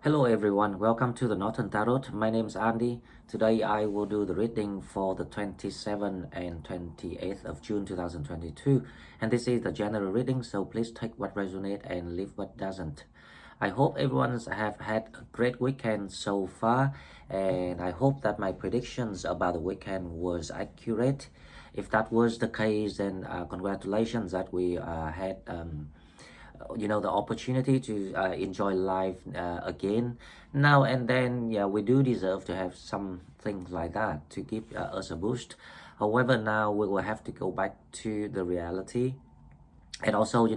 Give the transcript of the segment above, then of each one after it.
Hello everyone, welcome to the Northern Tarot. My name is Andy. Today I will do the reading for the 27th and 28th of June 2022. And this is the general reading, so please take what resonates and leave what doesn't. I hope everyone have had a great weekend so far, and I hope that my predictions about the weekend was accurate. If that was the case, then congratulations that we had the opportunity to enjoy life again now and then. Yeah, we do deserve to have some things like that to give us a boost. However, now we will have to go back to the reality. And also,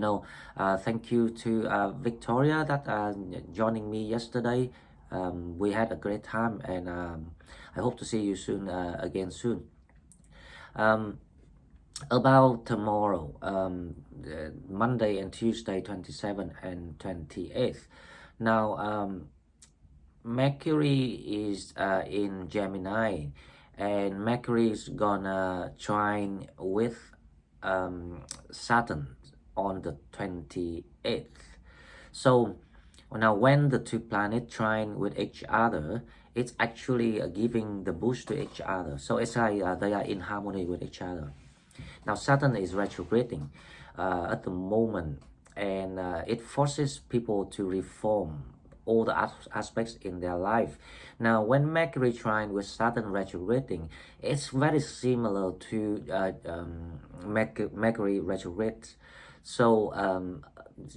thank you to Victoria that joining me yesterday. We had a great time, and I hope to see you soon again soon. About tomorrow, Monday and Tuesday, 27th and 28th. Now, Mercury is in Gemini, and Mercury is gonna trine with Saturn on the 28th. So now when the two planets trine with each other, it's actually giving the boost to each other. So it's like they are in harmony with each other. Now Saturn is retrograding at the moment, and it forces people to reform all the aspects in their life. Now when Mercury trine with Saturn retrograding, it's very similar to Mercury retrograde. So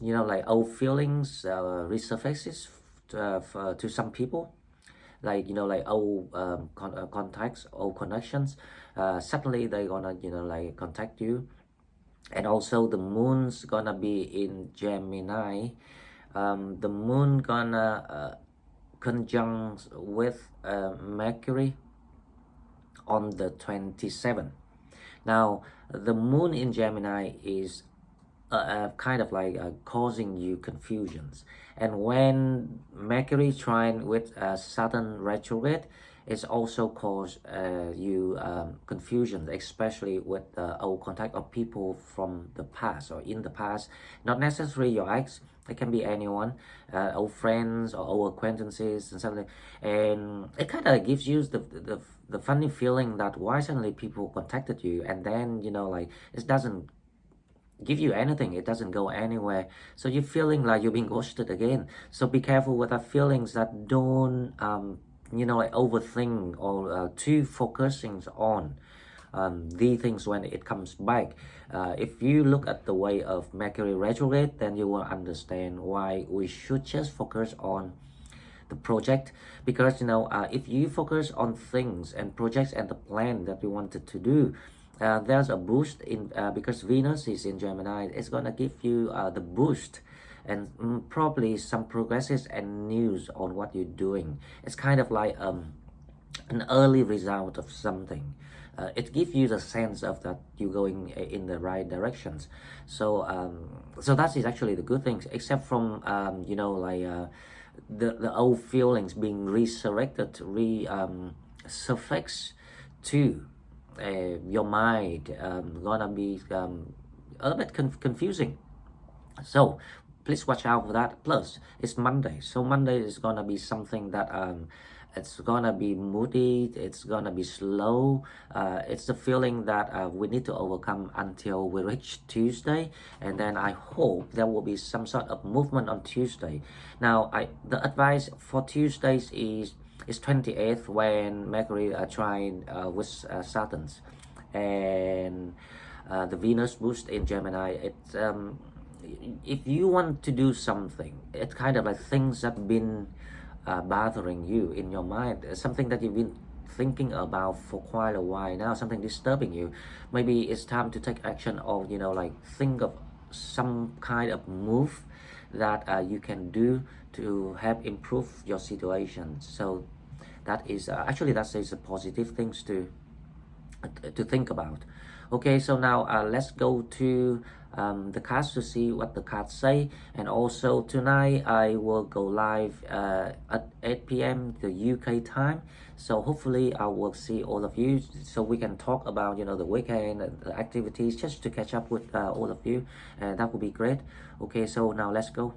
like old feelings resurfaces to some people, like old contacts, old connections. Suddenly they're gonna like contact you. And also the moon's gonna be in Gemini. The moon gonna conjunct with Mercury on the 27th. Now the moon in Gemini is kind of like causing you confusions, and when Mercury trine with Saturn retrograde, it's also cause you confusion, especially with the old contact of people from the past or in the past. Not necessarily your ex, it can be anyone, old friends or old acquaintances and something. And it kind of gives you the funny feeling that why suddenly people contacted you, and then like it doesn't give you anything, it doesn't go anywhere, so you're feeling like you're being ghosted again. So be careful with that feelings, that don't like overthink or too focusing on the things when it comes back. If you look at the way of Mercury retrograde, then you will understand why we should just focus on the project. Because if you focus on things and projects and the plan that we wanted to do, there's a boost in because Venus is in Gemini. It's gonna give you the boost, and probably some progresses and news on what you're doing. It's kind of like an early result of something. It gives you the sense of that you're going in the right directions. So so that is actually the good things, except from the old feelings being resurrected, surface to your mind, gonna be a bit confusing. So please watch out for that. Plus it's Monday, so Monday is gonna be something that it's gonna be moody, it's gonna be slow. It's the feeling that we need to overcome until we reach Tuesday, and then I hope there will be some sort of movement on Tuesday. Now the advice for Tuesdays is 28th, when Mercury trine with Saturn, and the Venus boost in Gemini. It's if you want to do something, it's kind of like things that been bothering you in your mind, something that you've been thinking about for quite a while now, something disturbing you. Maybe it's time to take action, or like think of some kind of move that you can do to help improve your situation. So that is actually that is a positive things to think about. Okay, so now let's go to the cards to see what the cards say. And also tonight I will go live at 8 p.m. the UK time, so hopefully I will see all of you, so we can talk about the weekend, the activities, just to catch up with all of you, and that would be great. Okay, so now let's go.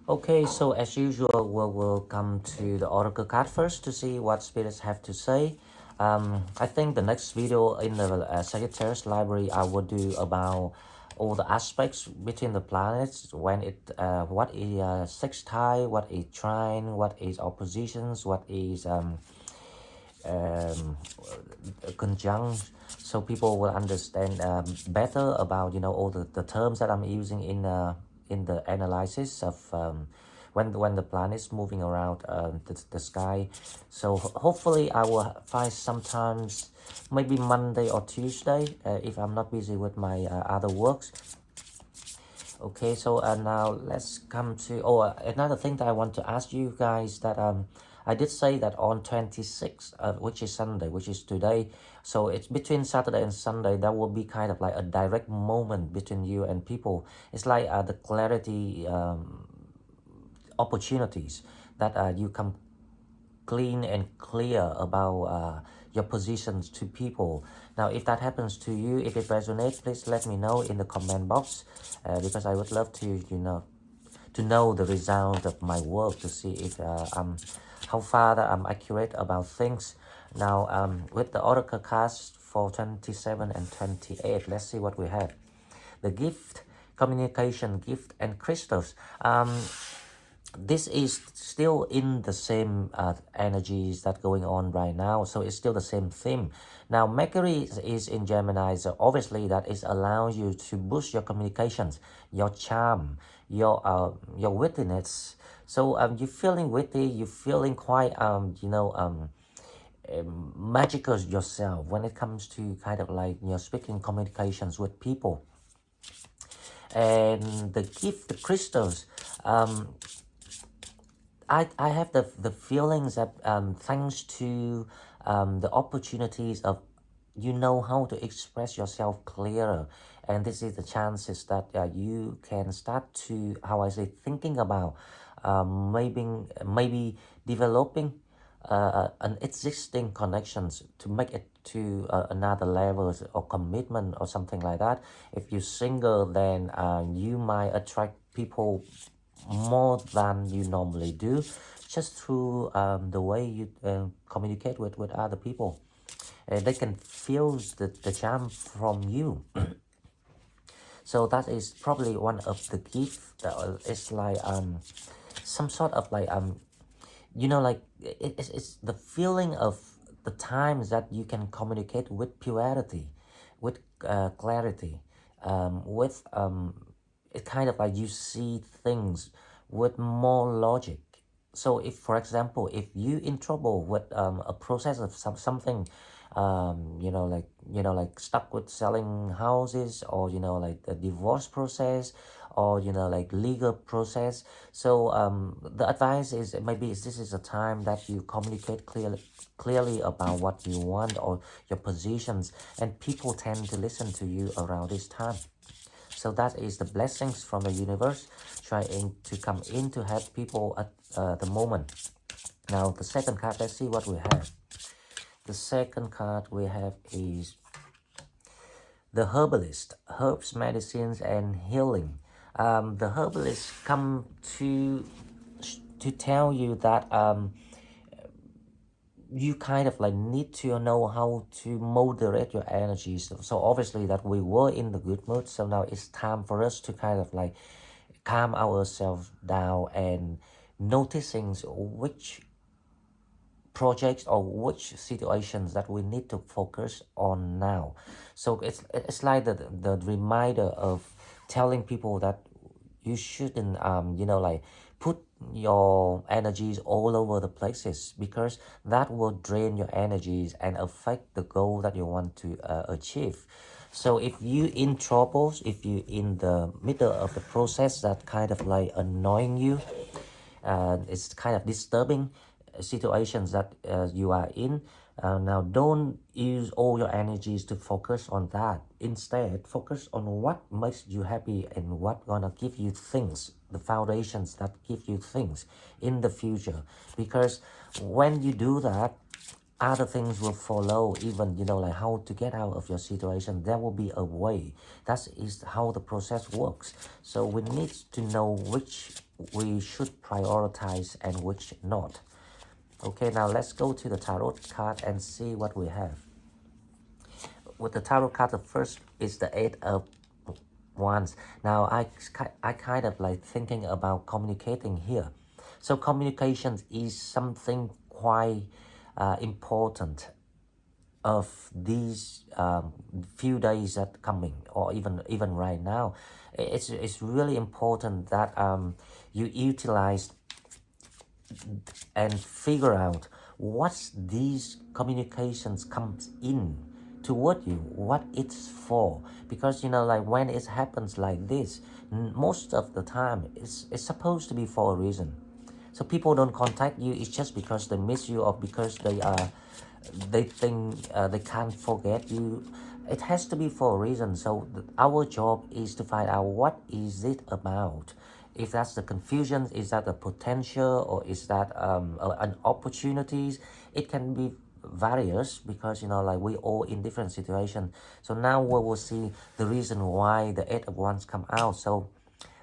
Okay, so as usual, we'll come to the oracle card first to see what spirits have to say. I think the next video in the Sagittarius library I will do about all the aspects between the planets, when what is sextile, what is trine, what is oppositions, what is um, conjunct, so people will understand better about all the terms that I'm using in the analysis of when the planet is moving around the sky. So hopefully I will find sometimes maybe Monday or Tuesday if I'm not busy with my other works. Okay, so now let's come to another thing that I want to ask you guys, that I did say that on 26th, which is Sunday, which is today, so it's between Saturday and Sunday, that will be kind of like a direct moment between you and people. It's like the clarity opportunities that you come clean and clear about your positions to people. Now, if that happens to you, if it resonates, please let me know in the comment box, because I would love to, to know the result of my work, to see if how far that I'm accurate about things. Now, with the oracle cards for 27 and 28, let's see what we have. The gift, communication, gift, and crystals. This is still in the same energies that going on right now, so it's still the same theme. Now Mercury is in Gemini, so obviously that is allows you to boost your communications, your charm, your wittiness. So you're feeling witty, you're feeling quite magical yourself when it comes to kind of like speaking communications with people. And the gift, the crystals, I have the feelings that thanks to the opportunities of how to express yourself clearer, and this is the chances that you can start to, how I say, thinking about maybe developing an existing connections to make it to another levels or commitment or something like that. If you're single, then you might attract people more than you normally do, just through the way you communicate with other people. They can feel the charm from you. So that is probably one of the gifts that is like some sort of like like it's the feeling of the times that you can communicate with purity, with clarity, with it kind of like you see things with more logic. So if, for example, if you in trouble with a process of something, like stuck with selling houses, or like the divorce process, or like legal process, so the advice is maybe this is a time that you communicate clearly about what you want or your positions, and people tend to listen to you around this time. So that is the blessings from the universe trying to come in to help people at the moment. Now the second card, let's see what we have. The second card we have is the herbalist, herbs, medicines, and healing. The herbalist come to tell you that you kind of like need to know how to moderate your energies. So obviously that we were in the good mood, so now it's time for us to kind of like calm ourselves down and noticing which projects or which situations that we need to focus on now. So it's like the reminder of telling people that you shouldn't like put your energies all over the places, because that will drain your energies and affect the goal that you want to achieve. So if you in troubles, if you in the middle of the process that kind of like annoying you, it's kind of disturbing situations that you are in, now don't use all your energies to focus on that. Instead, focus on what makes you happy and what gonna give you things, the foundations that give you things in the future. Because when you do that, other things will follow. Even like how to get out of your situation, there will be a way. That is how the process works. So we need to know which we should prioritize and which not. Okay, now let's go to the tarot card and see what we have. With the tarot card, the first is the Eight of Wands. Now I kind of like thinking about communicating here. So communication is something quite important of these few days that coming, or even right now. It's really important that you utilize and figure out what these communications comes in toward you, what it's for. Because like when it happens like this, most of the time it's supposed to be for a reason. So people don't contact you, it's just because they miss you, or because they think they can't forget you. It has to be for a reason. So our job is to find out what is it about. If that's the confusion, is that the potential, or is that an opportunities? It can be various, because like we all in different situations. So now we will see the reason why the Eight of Wands come out. So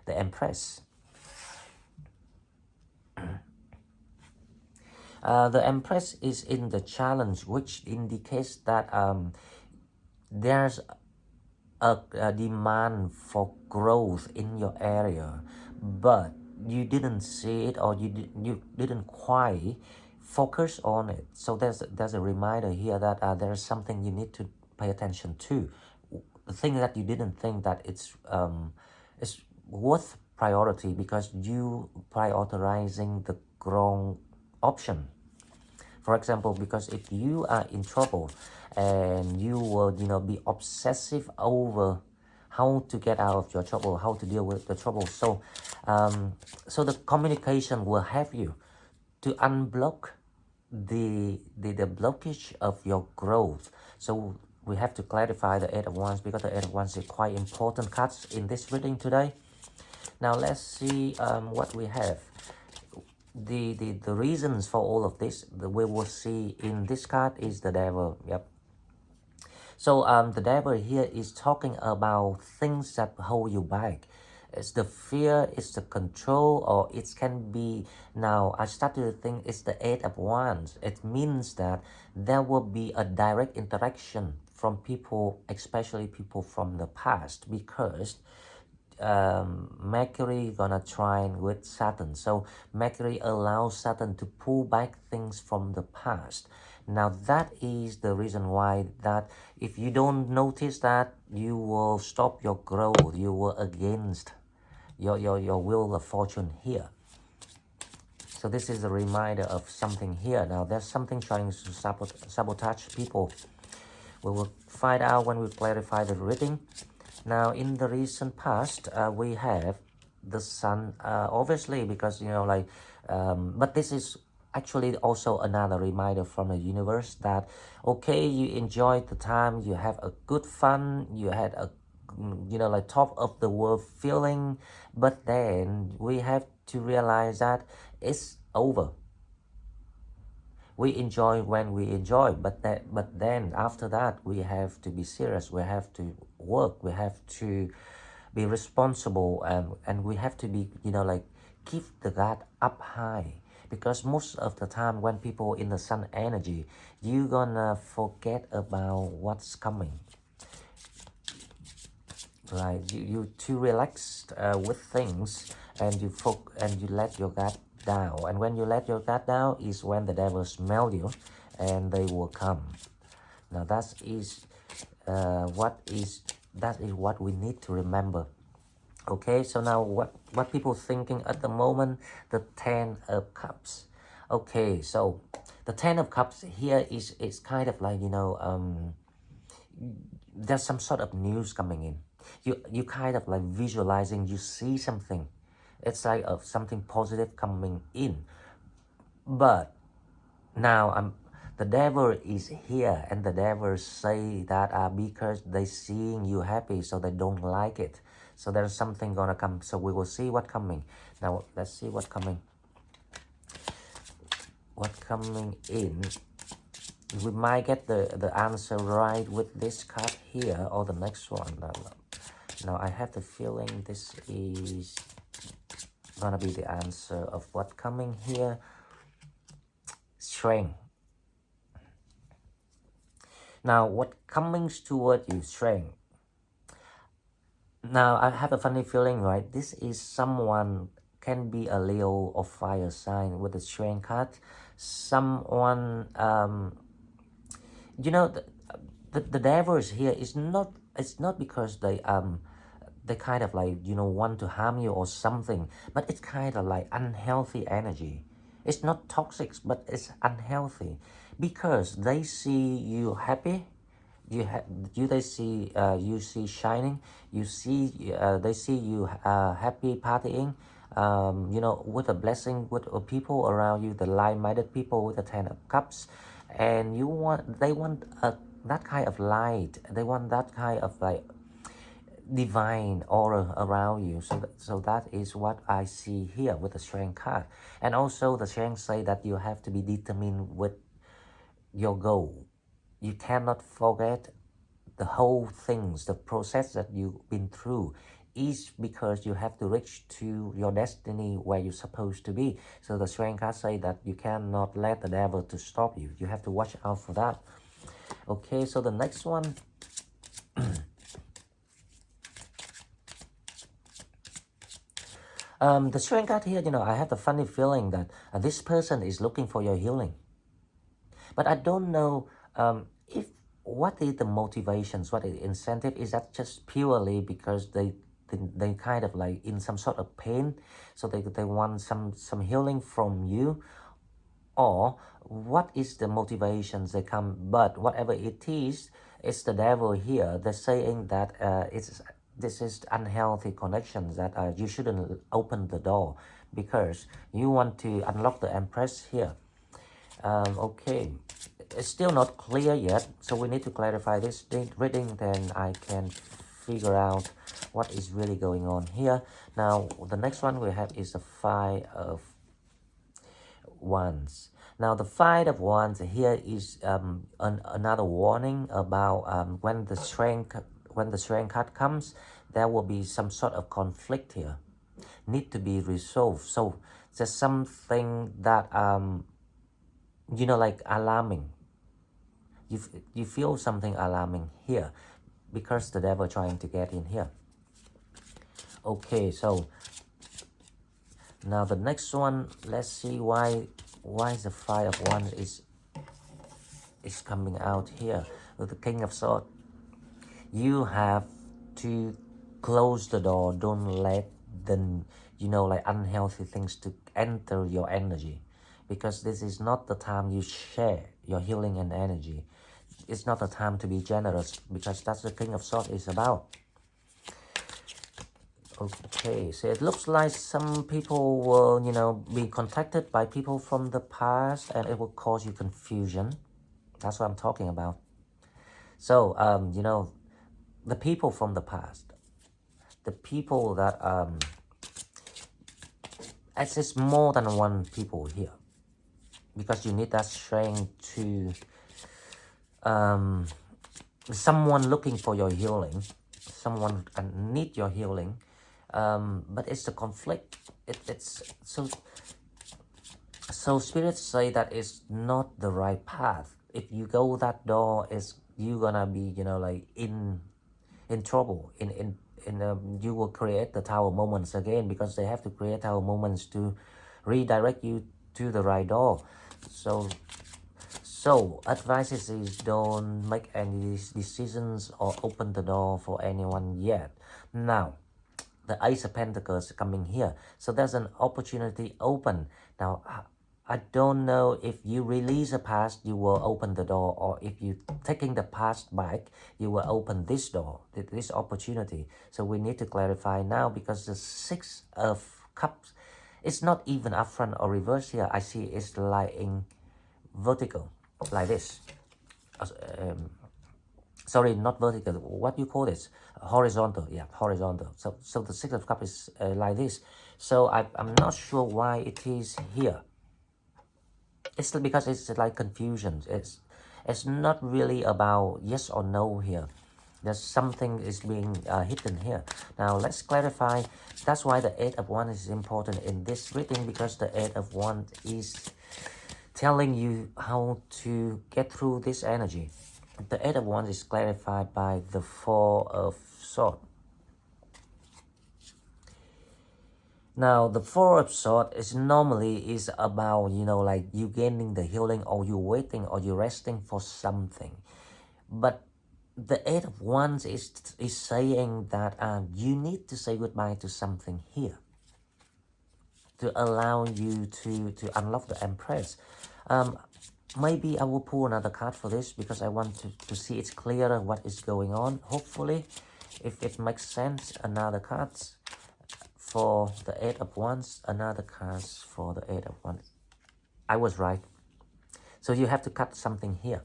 the Empress. The Empress is in the challenge, which indicates that there's a demand for growth in your area, but you didn't see it, or you didn't quite focus on it. So there's a reminder here that there's something you need to pay attention to. The thing that you didn't think that it's worth priority, because you prioritizing the wrong option. For example, because if you are in trouble and you will be obsessive over how to get out of your trouble, how to deal with the trouble, so so the communication will help you to unblock the blockage of your growth. So we have to clarify the Eight of Wands, because the Eight of Wands is quite important cards in this reading today. Now let's see what we have. The reasons for all of this, we will see in this card, is the Devil. Yep. So the Devil here is talking about things that hold you back. It's the fear, it's the control, or it can be, now I started to think it's the Eight of Wands. It means that there will be a direct interaction from people, especially people from the past, because Mercury gonna trine with Saturn. So Mercury allows Saturn to pull back things from the past. Now that is the reason why that if you don't notice that, you will stop your growth, you will against your will of fortune here. So this is a reminder of something here. Now there's something trying to sabotage people. We will find out when we clarify the reading. Now in the recent past, we have the Sun, obviously, because but this is actually also another reminder from the universe that okay, you enjoyed the time, you have a good fun, you had a like top of the world feeling, but then we have to realize that it's over. We enjoy when we enjoy, but then after that we have to be serious, we have to work, we have to be responsible, and we have to be keep the guard up high, because most of the time when people in the Sun energy, you gonna forget about what's coming, right? You too relaxed with things, and you let your guard down. And when you let your guard down is when the devil smell you, and they will come. Now that is what we need to remember. Okay, so now what people thinking at the moment, the Ten of Cups. Okay, so the Ten of Cups here is kind of like there's some sort of news coming in. You kind of like visualizing, you see something. It's like something positive coming in. But now the devil is here, and the devil say that because they seeing you happy, so they don't like it. So there's something gonna come. So we will see what coming. Now let's see what coming. What coming in. We might get the answer right with this card here, or the next one. Now I have the feeling this is gonna be the answer of what coming here. Strength. Now, what coming toward you? Strength. Now, I have a funny feeling, right? This is someone, can be a Leo or fire sign with the strength card. Someone, you know, the devil is here. It's not because they kind of like, you know, want to harm you or something, but it's kind of like unhealthy energy. It's not toxic, but it's unhealthy because they see you happy. They see you see shining. You see they see you happy partying. You know, with a blessing, with people around you, the like-minded people with the 10 of cups, and they want that kind of light. They want that kind of like divine aura around you. So that is what I see here with the strength card. And also the strength say that you have to be determined with your goal. You cannot forget the whole things, the process that you've been through is because you have to reach to your destiny where you're supposed to be. So the strength card say that you cannot let the devil to stop you. You have to watch out for that. Okay, so the next one. The strength card here, you know, I have the funny feeling that this person is looking for your healing. But I don't know if what is the motivations, what is the incentive. Is that just purely because they kind of like in some sort of pain, so they want some healing from you, or what is the motivations they come? But whatever it is, it's the devil here. They're saying that this is unhealthy connections, that you shouldn't open the door because you want to unlock the Empress here. Okay, it's still not clear yet, so we need to clarify this reading, then I can figure out what is really going on here. Now, the next one we have is the Five of Wands. Now, the Five of Wands here is another warning about when the strength card comes, there will be some sort of conflict here, need to be resolved. So there's something that you know, like alarming. You feel something alarming here because the devil trying to get in here. Okay, so now the next one, let's see why the Five of Wands is coming out here with the King of Swords. You have to close the door. Don't let the, you know, like unhealthy things to enter your energy, because this is not the time you share your healing and energy. It's not the time to be generous, because that's the King of Swords is about. Okay, so it looks like some people will, you know, be contacted by people from the past, and it will cause you confusion. That's what I'm talking about. So, you know, the people from the past, the people that, it's more than one people here, because you need that strength to, someone looking for your healing, someone need your healing, but it's the conflict. It's so spirits say that it's not the right path. If you go that door, is you gonna be, you know, like in trouble. You will create the tower moments again, because they have to create tower moments to redirect you to the right door. So advice is don't make any decisions or open the door for anyone yet. Now, the Ace of Pentacles coming here, so there's an opportunity open. Now, I don't know if you release a past, you will open the door, or if you taking the past back, you will open this door, this opportunity. So we need to clarify now, because the Six of Cups, it's not even up front or reverse here. I see it's lying vertical, like this. Sorry, not vertical. What do you call this? Horizontal. Yeah, horizontal. So the Six of Cups is like this. So I'm not sure why it is here. It's because it's like confusion. It's not really about yes or no here. There's something is being hidden here. Now let's clarify. That's why the Eight of Wands is important in this reading, because the Eight of Wands is telling you how to get through this energy. The Eight of Wands is clarified by the Four of Swords. Now the Four of Swords is normally is about, you know, like you gaining the healing, or you waiting, or you resting for something. But the Eight of Wands is saying that you need to say goodbye to something here to allow you to unlock the Empress. Maybe I will pull another card for this, because I want to see it's clearer what is going on. Hopefully, if it makes sense, another cards for the Eight of Wands, another cards for the Eight of Wands. I was right. So you have to cut something here.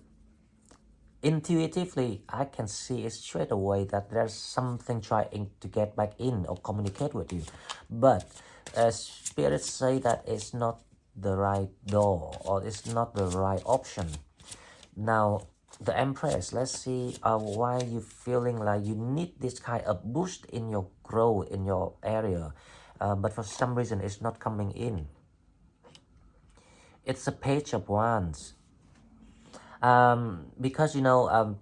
Intuitively, I can see it straight away that there's something trying to get back in or communicate with you. But spirits say that it's not the right door, or it's not the right option. Now, the Empress, let's see why you feeling like you need this kind of boost in your growth, in your area. But for some reason, it's not coming in. It's a Page of Wands. Because, you know,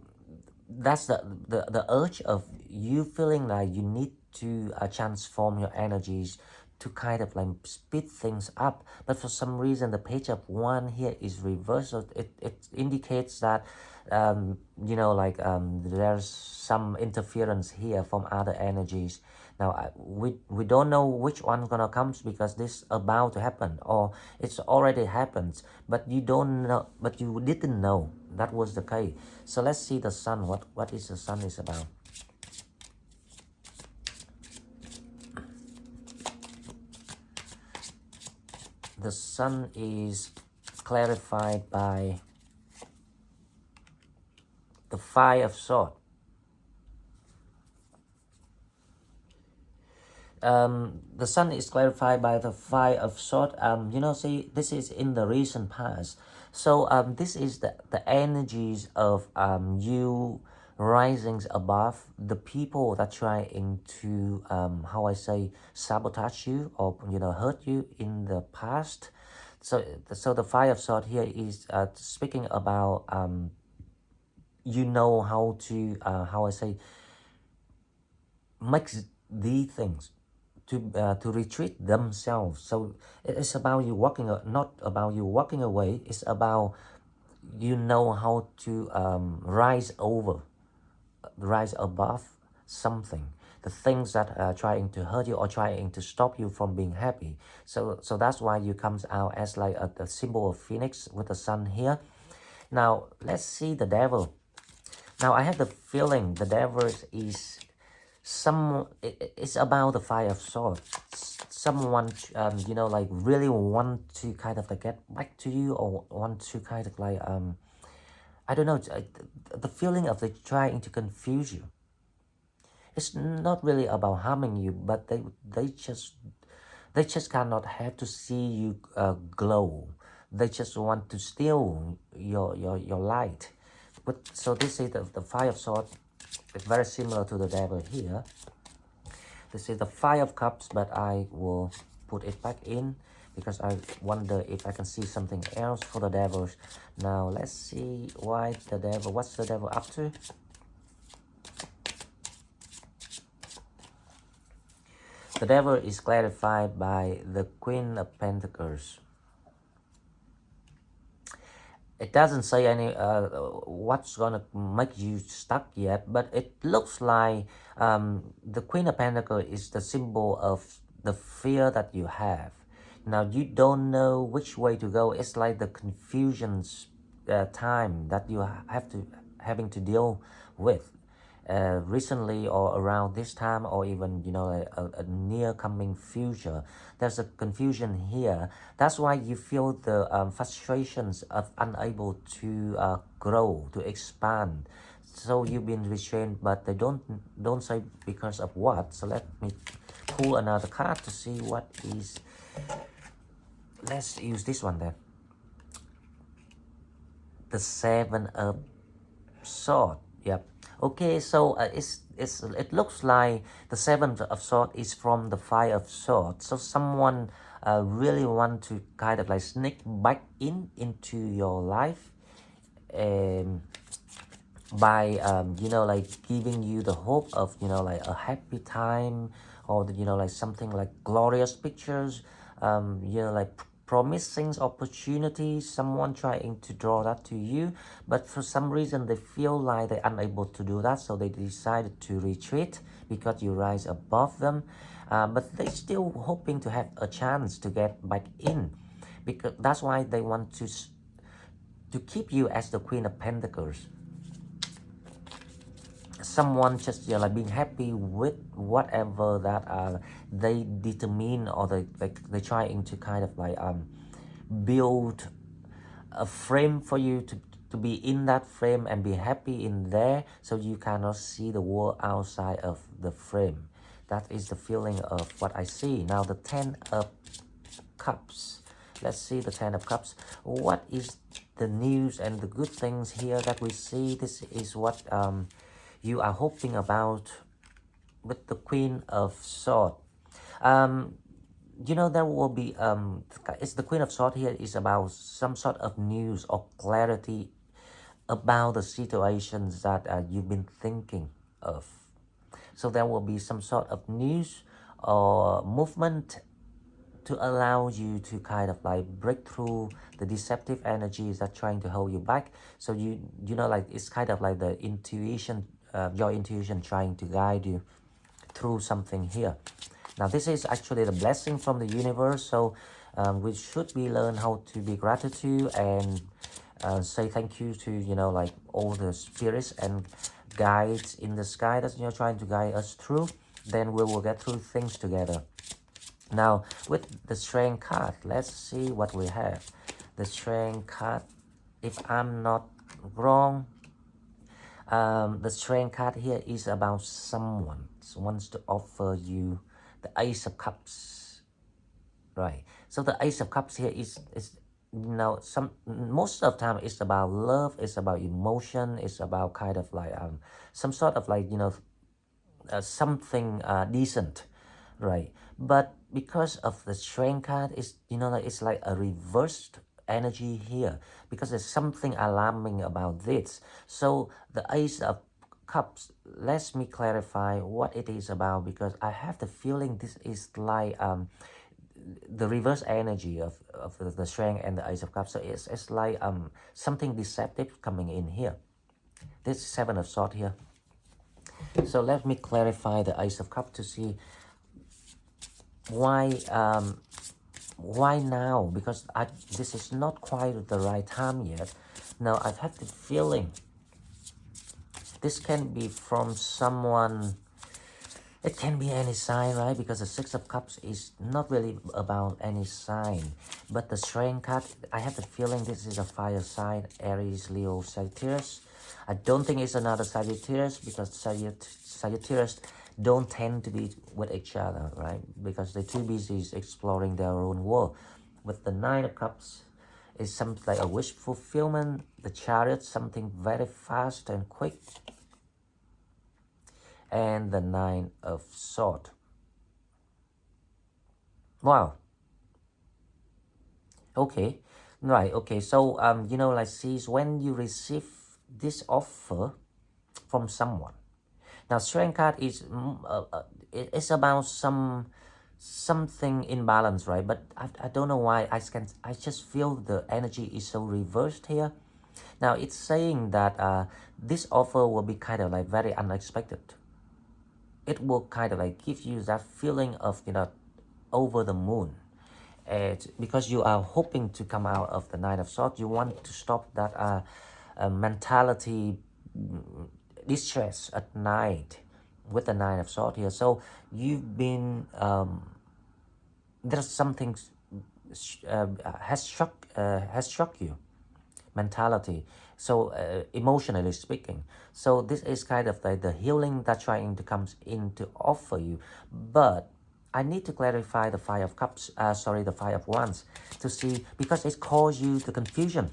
that's the urge of you feeling like you need to transform your energies to kind of like speed things up. But for some reason, the Page of Wands here is reversed. So it indicates that, you know, like there's some interference here from other energies. Now, we don't know which one gonna comes, because this about to happen, or it's already happened, but you don't know, but you didn't know that was the case. So let's see the Sun. What is the Sun is about? The Sun is clarified by the Five of Swords. The Sun is clarified by the Five of Swords. You know, see, this is in the recent past. So this is the energies of you rising above the people that trying to how I say, sabotage you, or, you know, hurt you in the past. So the Five of Swords here is speaking about you know how to how I say, make these things to retreat themselves. So it's about you walking, not about you walking away. It's about you know how to rise above something, the things that are trying to hurt you or trying to stop you from being happy. So that's why you comes out as like the symbol of Phoenix with the Sun here. Now let's see the Devil. Now I have the feeling the Devil is it's about the Five of Swords. Someone you know, like really want to kind of like get back to you, or want to kind of like I don't know, the feeling of they trying to confuse you. It's not really about harming you, but they just cannot have to see you glow. They just want to steal your light. But so this is the Five of Swords. It's very similar to the Devil here. This is the Five of Cups, but I will put it back in, because I wonder if I can see something else for the Devils. Now let's see why the Devil, what's the Devil up to? The Devil is clarified by the Queen of Pentacles. It doesn't say any what's gonna make you stuck yet, but it looks like the Queen of Pentacles is the symbol of the fear that you have. Now you don't know which way to go. It's like the confusions time that you having to deal with recently, or around this time, or even, you know, a near coming future. There's a confusion here. That's why you feel the frustrations of unable to grow, to expand. So you've been restrained, but they don't say because of what. So let me pull another card to see what is. Let's use this one then. The Seven of Swords. Yep. Okay, so it looks like the Seven of Swords is from the Five of Swords. So someone really want to kind of like sneak back into your life, and by like giving you the hope of like a happy time, or like something like glorious pictures, like promising opportunities, someone trying to draw that to you, but for some reason they feel like they're unable to do that, so they decided to retreat because you rise above them, but they still hoping to have a chance to get back in, because that's why they want to keep you as the Queen of Pentacles. Someone just like being happy with whatever that they determine, or they trying to kind of like build a frame for you to be in that frame and be happy in there, so you cannot see the world outside of the frame. That is the feeling of what I see. Now the Ten of Cups. Let's see the Ten of Cups. What is the news and the good things here that we see? This is what you are hoping about with the Queen of Swords. There will be it's the Queen of Swords here is about some sort of news or clarity about the situations that you've been thinking of. So there will be some sort of news or movement to allow you to kind of like break through the deceptive energies that trying to hold you back. So like it's kind of like the intuition, your intuition trying to guide you through something here. Now this is actually the blessing from the universe, so we should be learn how to be gratitude and say thank you to like all the spirits and guides in the sky that's trying to guide us through. Then we will get through things together. Now with the Strength card, let's see what we have. The Strength card, if I'm not wrong, the Strength card here is about someone wants to offer you the Ace of Cups, right? So the Ace of Cups here is most of the time it's about love, it's about emotion, it's about kind of like some sort of like something decent, right? But because of the Strength card, is it's like a reversed energy here, because there's something alarming about this. So the Ace of Cups, let me clarify what it is about, because I have the feeling this is like the reverse energy of the Strength and the Ace of Cups. So it's like something deceptive coming in here. This Seven of Swords here. So let me clarify the Ace of Cups to see why now, because this is not quite the right time yet. Now I've had the feeling this can be from someone. It can be any sign, right? Because the Six of Cups is not really about any sign. But the Strength card, I have the feeling this is a fire sign, Aries, Leo, Sagittarius. I don't think it's another Sagittarius, because Sagittarius don't tend to be with each other, right? Because they're too busy exploring their own world. With the Nine of Cups, is something like a wish fulfillment. The Chariot, something very fast and quick. And the Nine of Swords. Wow. Okay. Right. Okay. So like see, when you receive this offer from someone. Now Strength card is it's about something in balance, right? But I don't know why I just feel the energy is so reversed here. Now it's saying that this offer will be kind of like very unexpected. It will kind of like give you that feeling of over the moon, because you are hoping to come out of the Nine of Swords. You want to stop that mentality distress at night with the Nine of Swords here. So you've been there's something has struck you, mentality, so emotionally speaking. So this is kind of like the healing that trying to come in to offer you. But I need to clarify the Five of Cups, the Five of Wands, to see, because it calls you to confusion.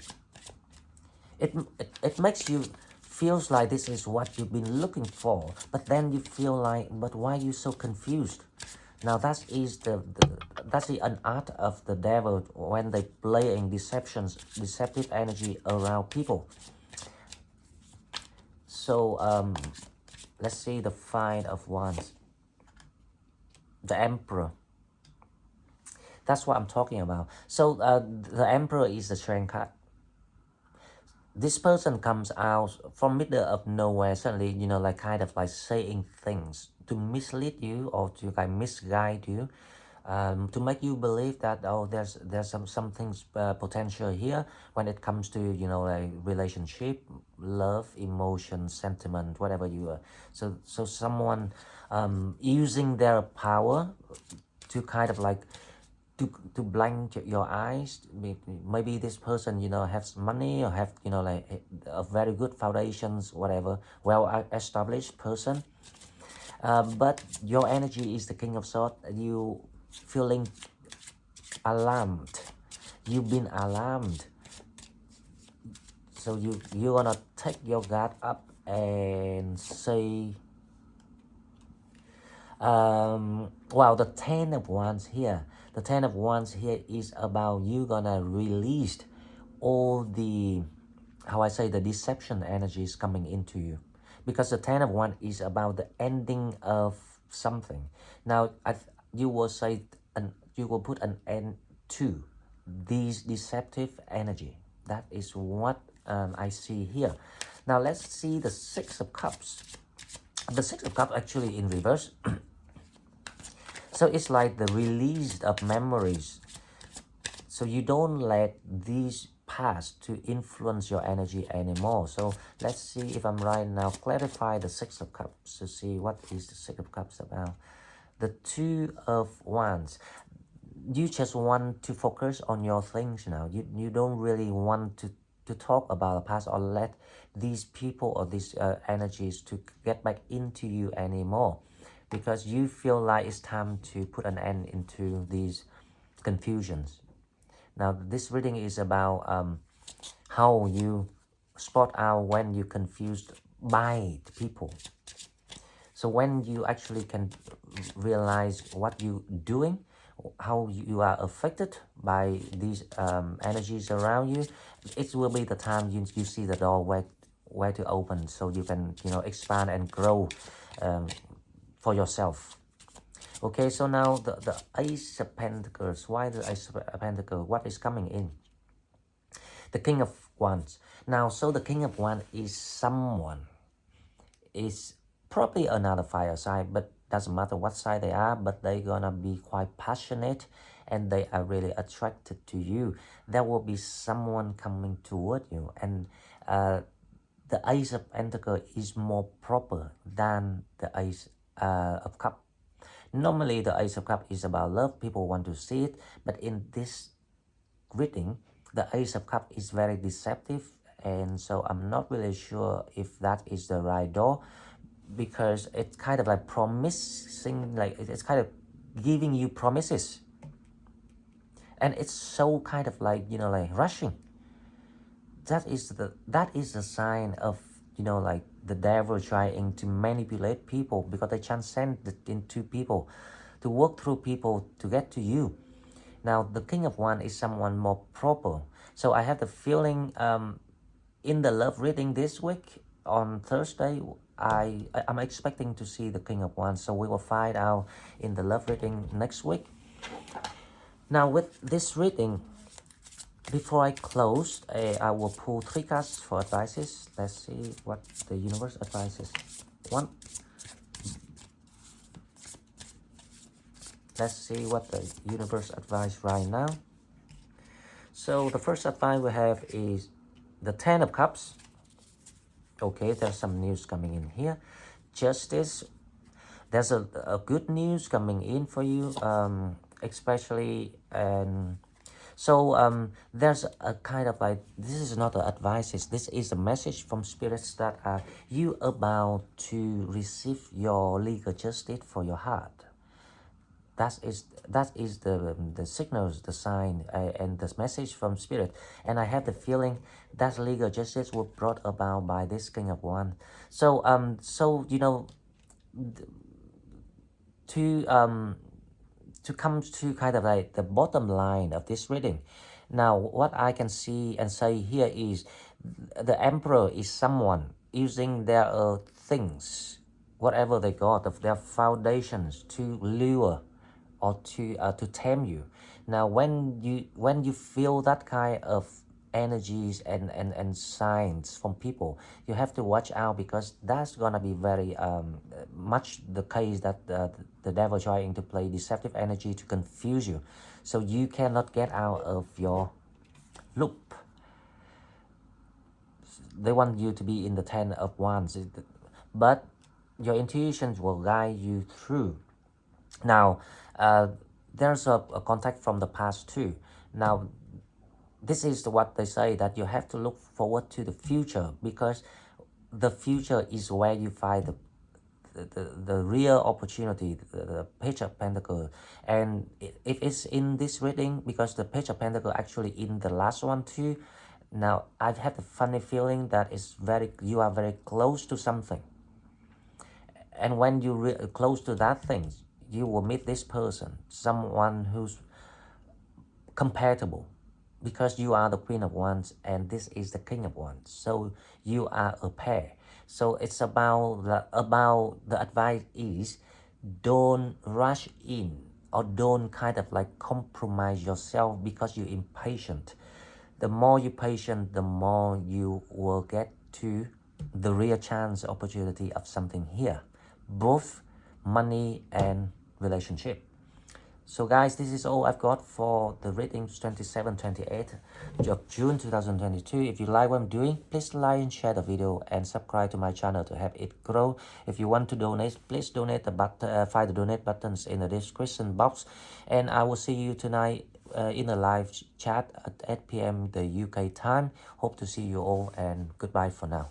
It makes you feels like this is what you've been looking for, but then you feel like, but why are you so confused? Now that's an art of the devil when they play in deceptive energy around people. So let's see the Five of Wands, the Emperor. That's what I'm talking about. So the Emperor is the Strength card. This person comes out from middle of nowhere suddenly, you know, like kind of like saying things to mislead you or to like misguide you, to make you believe that, oh, there's some things potential here when it comes to, you know, like relationship, love, emotion, sentiment, whatever you are. So someone using their power to kind of like to blind your eyes. Maybe this person, you know, has money or have, you know, like a very good foundations, whatever, well established person, but your energy is the King of Swords. You feeling alarmed, you've been alarmed, so you're gonna take your guard up and say, wow, the Ten of Wands here. The Ten of Wands here is about you gonna release all the, how I say, the deception energies coming into you. Because the Ten of Wands is about the ending of something. Now, you will say, you will put an end to these deceptive energy. That is what I see here. Now, let's see the Six of Cups. The Six of Cups actually in reverse. So it's like the release of memories. So you don't let these past to influence your energy anymore. So let's see if I'm right now. Clarify the Six of Cups to see what is the Six of Cups about. The Two of Wands. You just want to focus on your things now. You don't really want to talk about the past or let these people or these energies to get back into you anymore, because you feel like it's time to put an end into these confusions. Now, this reading is about how you spot out when you're confused by people. So when you actually can realize what you're doing, how you are affected by these energies around you, it will be the time you see the door where to open, so you can, you know, expand and grow for yourself. Okay, so now the Ace of Pentacles. Why the Ace of Pentacles? What is coming in? The King of Wands. Now, so the King of Wands is someone, is probably another fire side, but doesn't matter what side they are, but they're gonna be quite passionate and they are really attracted to you. There will be someone coming toward you, and the Ace of Pentacles is more proper than the Ace of Cups. Normally, the Ace of Cups is about love. People want to see it. But in this reading, the Ace of Cups is very deceptive. And so I'm not really sure if that is the right door, because it's kind of like promising, like it's kind of giving you promises. And it's so kind of like, you know, like rushing. That is the sign of, you know, like the devil trying to manipulate people, because they transcend into people, to work through people to get to you. Now, the King of Wands is someone more proper. So I have the feeling in the love reading this week on Thursday, I'm expecting to see the King of Wands. So we will find out in the love reading next week. Now, with this reading, before I close, I will pull 3 cards for advices. Let's see what the universe advises. One. Let's see what the universe advises right now. So the first advice we have is the Ten of Cups. Okay, there's some news coming in here. Justice. There's a good news coming in for you, especially so there's a kind of like, this is not the advices, this is a message from spirits that you about to receive your legal justice for your heart. that is the signals, the sign, and the message from spirit. And I have the feeling that legal justice was brought about by this King of Wands. So to to come to kind of like the bottom line of this reading. Now, what I can see and say here is the emperor is someone using their things, whatever they got of their foundations, to lure or to tempt you. Now, when you feel that kind of energies and signs from people, you have to watch out, because that's gonna be very much the case that the devil trying to play deceptive energy to confuse you, so you cannot get out of your loop. They want you to be in the 10 of Wands, but your intuitions will guide you through. Now, there's a contact from the past too. Now, this is what they say, that you have to look forward to the future, because the future is where you find the real opportunity, the Page of Pentacles. And if it's in this reading, because the Page of Pentacles actually in the last one too. Now, I've had a funny feeling that you are very close to something, and when you close to that thing, you will meet this person, someone who's compatible, because you are the Queen of Wands and this is the King of Wands, so you are a pair. So it's about the advice is, don't rush in, or don't kind of like compromise yourself because you're impatient. The more you're patient, the more you will get to the real chance opportunity of something here, both money and relationship. So guys, this is all I've got for the readings 27-28 of June 2022. If you like what I'm doing, please like and share the video and subscribe to my channel to help it grow. If you want to donate, please donate find the donate buttons in the description box. And I will see you tonight in a live chat at 8 p.m. the UK time. Hope to see you all, and goodbye for now.